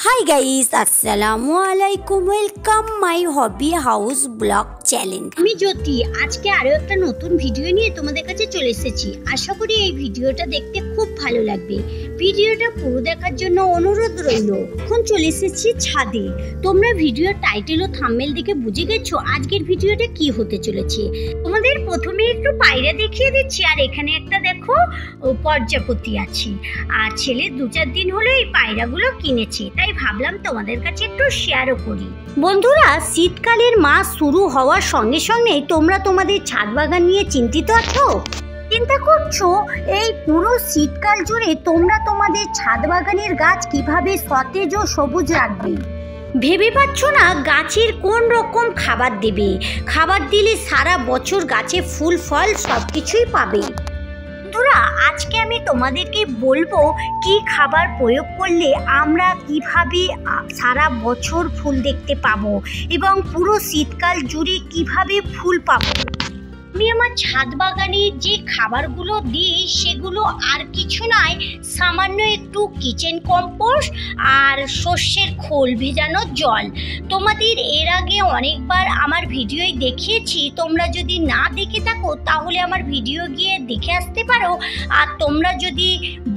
Hi guys, আসসালামু আলাইকুম। Welcome my hobby house blog channel. আমি জ্যোতি আজকে আরো একটা নতুন ভিডিও নিয়ে তোমাদের কাছে চলে এসেছি। আশা করি এই ভিডিওটা দেখতে খুব ভালো লাগবে। ভিডিওটা পুরো দেখার জন্য অনুরোধ রইল। এখন চলে এসেছি ছাদে। তোমরা ভিডিওর টাইটেল ও থাম্বনেল দেখে বুঝে গেছো আজকের ভিডিওটা কি হতে চলেছে। তোমাদের প্রথমে একটু পায়রা দেখিয়ে দিচ্ছি, আর এখানে একটা দেখো প্রজাপতি আছে। আর ছেলে 2-4 দিন হলো এই পায়রাগুলো কিনেছে, তাই ভাবলাম তোমাদের কাছে একটু শেয়ারও করি। বন্ধুরা, শীতকালের মাস শুরু হওয়ার সঙ্গে সঙ্গে তোমরা তোমাদের ছাদ বাগান নিয়ে চিন্তিত আছো? চিন্তা করছো এই পুরো শীতকাল জুড়ে তোমরা তোমাদের ছাদ বাগানের গাছ কিভাবে সতেজ ও সবুজ রাখবে। ভেবে পাচ্ছ না গাছের কোন রকম খাবার দেবে। খাবার দিলে সারা বছর গাছে ফুল ফল সব কিছুই পাবে। বন্ধুরা, আজকে আমি তোমাদেরকে বলবো কি খাবার প্রয়োগ করলে আমরা কিভাবে সারা বছর ফুল দেখতে পাবো এবং পুরো শীতকাল জুড়ে কিভাবে ফুল পাবো। আমি আমার ছাদ বাগানে যে খাবারগুলো দিই সেগুলো আর কিছু নয়, সামান্য একটু কিচেন কম্পোস্ট আর সর্ষের খোল ভেজানো জল। তোমাদের এর আগে অনেকবার আমার ভিডিওয় দেখিয়েছি, তোমরা যদি না দেখে থাকো তাহলে আমার ভিডিও গিয়ে দেখে আসতে পারো। আর তোমরা যদি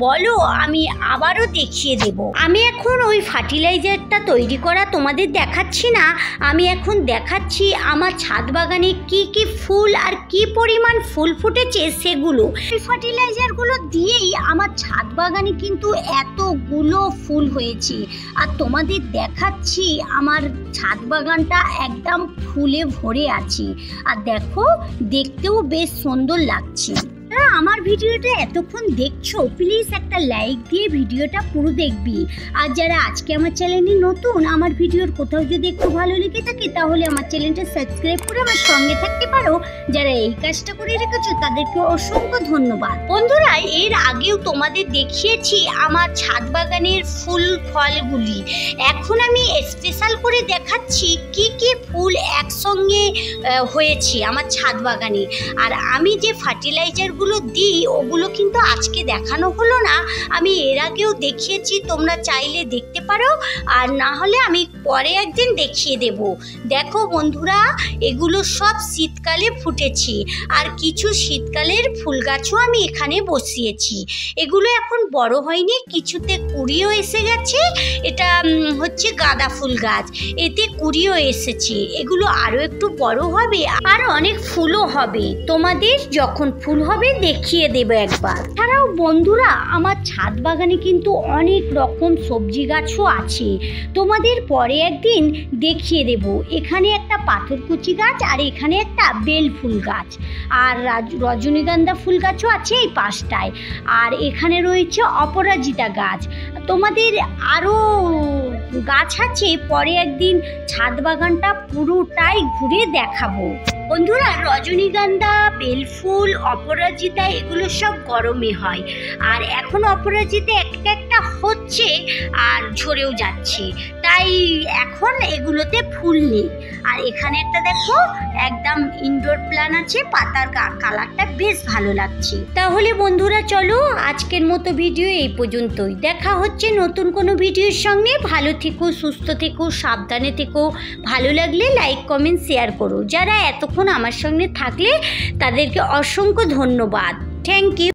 বলো আমি আবারও দেখিয়ে দেব। আমি এখন ওই ফার্টিলাইজারটা তৈরি করা তোমাদের দেখাচ্ছি না, আমি এখন দেখাচ্ছি আমার ছাদ বাগানে কি কি ফুল আর কি পরিমাণ ফুল ফুটেছে সেগুলো। এই ফার্টিলাইজারগুলো দিয়েই আমার ছাদ বাগানে কিন্তু এতগুলো ফুল হয়েছে। আর তোমাদের দেখাচ্ছি আমার ছাদ বাগানটা একদম ফুলে ভরে আছে। আর দেখো, দেখতেও বেশ সুন্দর লাগছে। আমার ভিডিওটা এতক্ষণ দেখছো, প্লিজ একটা লাইক দিয়ে ভিডিওটা পুরো দেখবি। আর যারা আজকে আমার চ্যানেলে নতুন, আমার ভিডিওর কোথাও যদি একটু ভালো লেগে থাকে তাহলে আমার চ্যানেলটা সাবস্ক্রাইব করে আমার সঙ্গে থাকতে পারো। যারা এই কাজটা করে রেখেছো তাদেরকে অসংখ্য ধন্যবাদ। বন্ধুরা, এর আগেও তোমাদের দেখিয়েছি আমার ছাদ বাগানের ফুল ফলগুলি। এখন আমি স্পেশাল করে দেখাচ্ছি কি কি ফুল একসঙ্গে হয়েছে আমার ছাদ বাগানে। আর আমি যে ফার্টিলাইজারগুলো দিই ওগুলো কিন্তু আজকে দেখানো হলো না, আমি এর আগেও দেখিয়েছি, তোমরা চাইলে দেখতে পারো। আর না হলে আমি পরে একদিন দেখিয়ে দেব। দেখো বন্ধুরা, এগুলো সব শীতকালে ফুটেছে। আর কিছু শীতকালের ফুল গাছও আমি এখানে বসিয়েছি। এগুলো এখন বড় হয়নি, কিছুতে কুড়িও এসে গেছে। এটা হচ্ছে গাঁদা ফুল গাছ, এতে কুড়িও এসেছে। এগুলো আরও একটু বড় হবে আর অনেক ফুলও হবে। তোমাদের যখন ফুল হবে দেখিয়ে দেব একবার। এছাড়াও বন্ধুরা, আমার ছাদ বাগানে কিন্তু অনেক রকম সবজি গাছও আছে, তোমাদের পরে একদিন দেখিয়ে দেব। এখানে একটা পাথরকুচি গাছ আর এখানে একটা বেল ফুল গাছ আর রজনীগন্ধা ফুল গাছও আছে এই পাশটায়। আর এখানে রয়েছে অপরাজিতা গাছ। তোমাদের আরও গাছ আছে, পরে একদিন ছাদ বাগানটা পুরোটাই ঘুরে দেখাবো। বন্ধুরা, রজনীগন্ধা, বেলফুল, অপরাজিতা এগুলো সব গরমে হয়। আর এখন অপরাজিতা একটা হচ্ছে আর ঝরেও যাচ্ছে, তাই এখন এগুলোতে ফুল নেই। আর এখানে একটা দেখো একদম ইনডোর প্ল্যান আছে, পাতার কালারটা বেশ ভালো লাগছে। তাহলে বন্ধুরা চলো, আজকের মতো ভিডিও এই পর্যন্তই। দেখা হচ্ছে নতুন কোনো ভিডিওর সঙ্গে। ভালো থেকো, সুস্থ থেকো, সাবধানে থেকো। ভালো লাগলে লাইক, কমেন্ট, শেয়ার করো। যারা এতক্ষণ আমার সঙ্গে থাকলে তাদেরকে অসংখ্য ধন্যবাদ। Thank you.